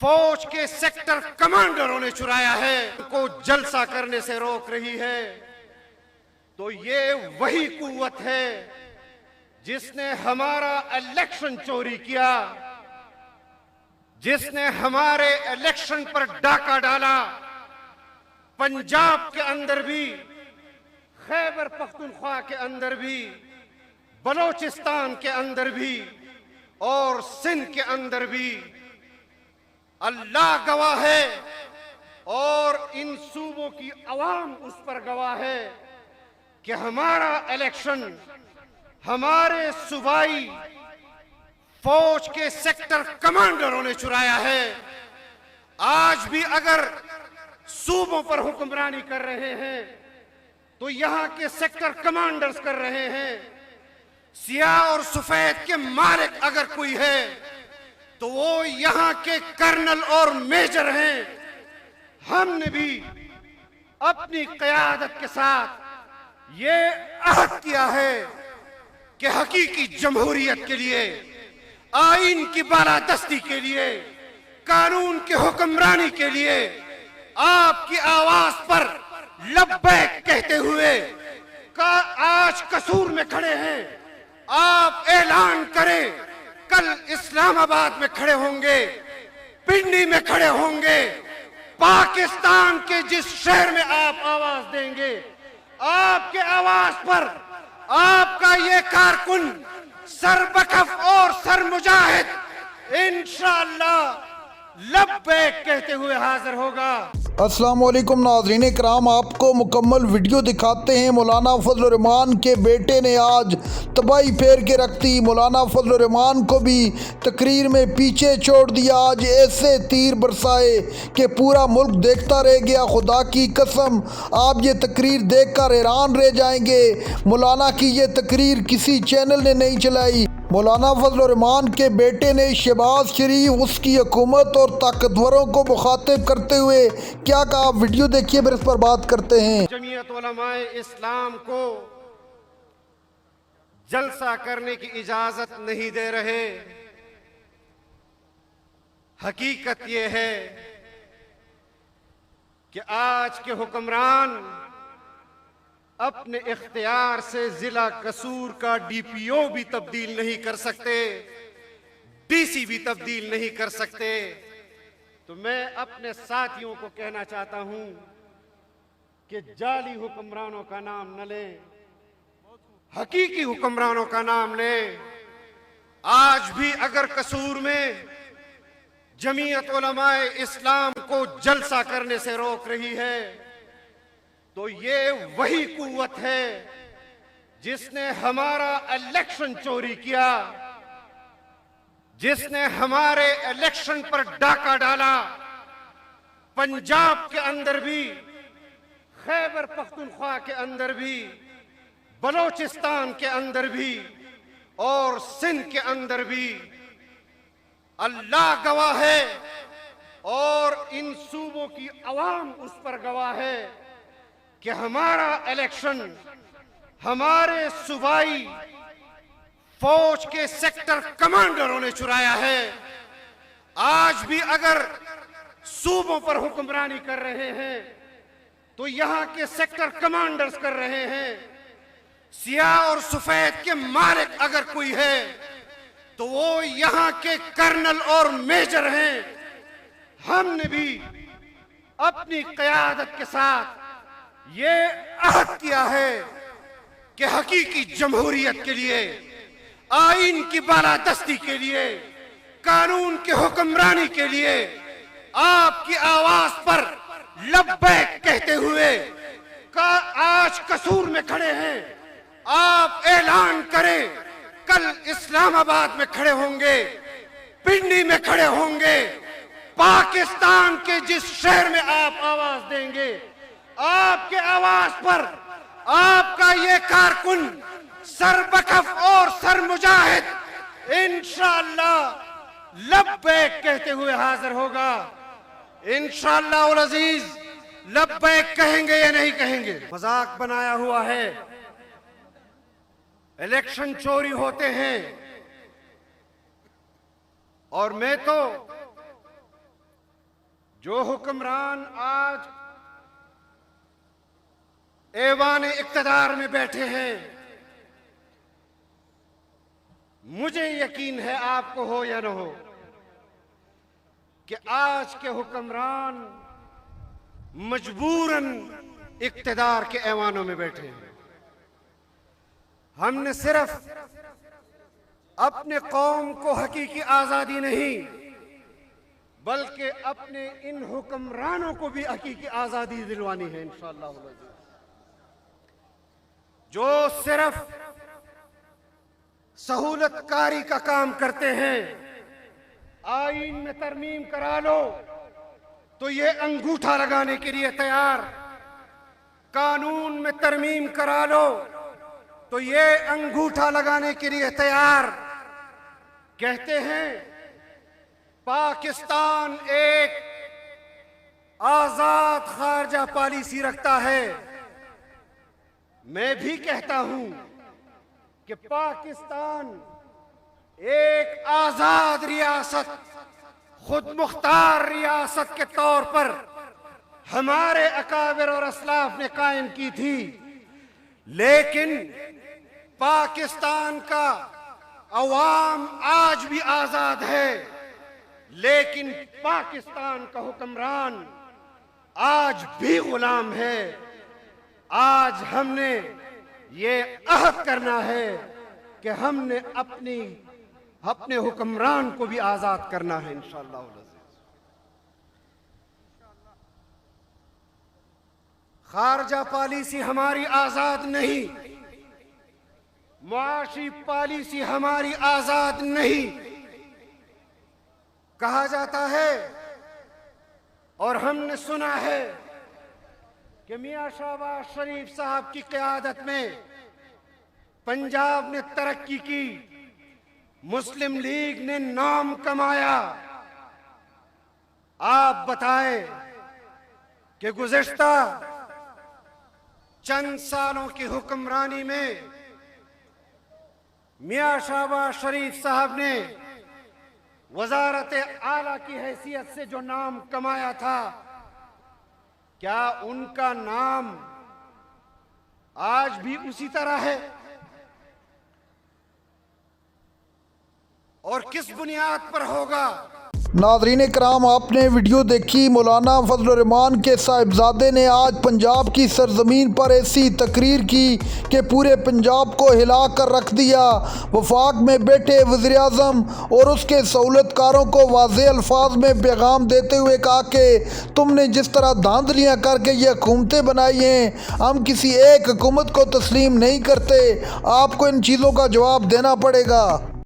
फौज के सेक्टर कमांडरों ने चुराया है, उनको जलसा करने से रोक रही है। तो ये वही कुव्वत है जिसने हमारा इलेक्शन चोरी किया, जिसने हमारे इलेक्शन पर डाका डाला। पंजाब के अंदर भी, खैबर पख्तूनख्वा के अंदर भी, बलोचिस्तान के अंदर भी और सिंध के अंदर भी। अल्लाह गवाह है और इन सूबों की अवाम उस पर गवाह है कि हमारा इलेक्शन हमारे सूबाई फौज के सेक्टर कमांडरों ने चुराया है। आज भी अगर सूबों पर हुक्मरानी कर रहे हैं तो यहां के सेक्टर कमांडर्स कर रहे हैं। सियाह और सफेद के मालिक अगर कोई है तो वो यहां के कर्नल और मेजर हैं। हमने भी अपनी क़यादत के साथ ये अहद किया है कि हकीकी जमहूरियत के लिए, आईन की बालादस्ती के लिए, कानून की हुक्मरानी के लिए आपकी आवाज पर लब्बैक कहते हुए का आज कसूर में खड़े हैं। आप ऐलान करें, कल इस्लामाबाद में खड़े होंगे, पिंडी में खड़े होंगे, पाकिस्तान के जिस शहर में आप आवाज देंगे, आपके आवाज पर आपका ये कारकुन सरबखफ और सरमुजाहिद इंशाअल्लाह लब्बैक कहते हुए हाजिर होगा। अस्सलाम वालेकुम नाज़रीन इकराम, आपको मुकम्मल वीडियो दिखाते हैं। मौलाना फजल रहमान के बेटे ने आज तबाही फेर के रख दी। मौलाना फजल रहमान को भी तकरीर में पीछे छोड़ दिया। आज ऐसे तीर बरसाए कि पूरा मुल्क देखता रह गया। खुदा की कसम, आप ये तकरीर देख कर हैरान रह जाएंगे। मौलाना की ये तकरीर किसी चैनल ने नहीं चलाई। मौलाना फजल रहमान के बेटे ने शहबाज शरीफ, उसकी हुकूमत और ताकतवरों को मुखातिब करते हुए क्या कहा, आप वीडियो देखिए, फिर इस पर बात करते हैं। जमीयत उलमाए इस्लाम को जलसा करने की इजाजत नहीं दे रहे। हकीकत यह है कि आज के हुक्मरान अपने इख्तियार से जिला कसूर का डीपीओ भी तब्दील नहीं कर सकते, डीसी भी तब्दील नहीं कर सकते। तो मैं अपने साथियों को कहना चाहता हूं कि जाली हुक्मरानों का नाम न लें, हकीकी हुक्मरानों का नाम लें। आज भी अगर कसूर में जमीयत उलमाए इस्लाम को जलसा करने से रोक रही है तो ये वही कुव्वत है जिसने हमारा इलेक्शन चोरी किया, जिसने हमारे इलेक्शन पर डाका डाला। पंजाब के अंदर भी, खैबर पख्तूनख्वा के अंदर भी, बलोचिस्तान के अंदर भी और सिंध के अंदर भी। अल्लाह गवाह है और इन सूबों की अवाम उस पर गवाह है कि हमारा इलेक्शन हमारे सूबाई फौज के सेक्टर कमांडरों ने चुराया है। आज भी अगर सूबों पर हुक्मरानी कर रहे हैं तो यहां के सेक्टर कमांडर्स कर रहे हैं। सियाह और सफेद के मालिक अगर कोई है तो वो यहां के कर्नल और मेजर हैं। हमने भी अपनी क़यादत के साथ ये अहद किया है कि हकीकी जमहूरियत के लिए, आईन की बालादस्ती के लिए, कानून की हुक्मरानी के लिए आपकी आवाज पर लब्बैक कहते हुए का आज कसूर में खड़े हैं। आप ऐलान करें, कल इस्लामाबाद में खड़े होंगे, पिंडी में खड़े होंगे, पाकिस्तान के जिस शहर में आप आवाज देंगे, आपके आवाज पर आपका ये कारकुन सरबखफ और सरमुजाहिद इंशाअल्लाह लब्बैक कहते हुए हाजिर होगा। इंशाअल्लाह उल अजीज लब्बैक कहेंगे या नहीं कहेंगे? मजाक बनाया हुआ है, इलेक्शन चोरी होते हैं और मैं तो जो हुक्मरान आज ऐवान इक़्तिदार में बैठे हैं, मुझे यकीन है, आपको हो या न हो, कि आज के हुक्मरान मजबूरन इक़्तिदार के ऐवानों में बैठे हैं। हमने सिर्फ अपने कौम को हकीकी आज़ादी नहीं, बल्कि अपने इन हुक्मरानों को भी हकीकी आज़ादी दिलवानी है इंशाअल्लाह। जो सिर्फ सहूलतकारी का काम करते हैं, आईन में तरमीम करा लो तो ये अंगूठा लगाने के लिए तैयार, कानून में तरमीम करा लो तो ये अंगूठा लगाने के लिए तैयार। कहते हैं पाकिस्तान एक आजाद खारजा पॉलिसी रखता है। मैं भी कहता हूं कि पाकिस्तान एक आजाद रियासत, खुद मुख्तार रियासत के तौर पर हमारे अकाबिर और असलाफ ने कायम की थी, लेकिन पाकिस्तान का अवाम आज भी आजाद है, लेकिन पाकिस्तान का हुक्मरान आज भी गुलाम है। आज हमने ये अहद करना है कि हमने अपने हुक्मरान को भी आजाद करना है इंशाअल्लाह। खारजा पॉलिसी हमारी आजाद नहीं, मुआशी पॉलिसी हमारी आजाद नहीं। कहा जाता है और हमने सुना है कि मियां शहबाज शरीफ साहब की क़यादत में पंजाब ने तरक्की की, मुस्लिम लीग ने नाम कमाया। आप बताएं कि गुज़िश्ता चंद सालों की हुक्मरानी में मियां शहबाज शरीफ साहब ने वजारत आला की हैसियत से जो नाम कमाया था, क्या उनका नाम आज भी उसी तरह है? और किस बुनियाद पर होगा? नाज़रीन कराम, आपने वीडियो देखी। मौलाना फजल रहमान के साहिबजादे ने आज पंजाब की सरजमीन पर ऐसी तकरीर की कि पूरे पंजाब को हिला कर रख दिया। वफाक में बैठे वज़ीर आज़म और उसके सहूलतकारों को वाज़ेह अल्फाज में पैगाम देते हुए कहा कि तुमने जिस तरह धांधलियाँ करके ये हुकूमतें बनाई हैं, हम किसी एक हुकूमत को तस्लीम नहीं करते, आपको इन चीज़ों का जवाब देना पड़ेगा।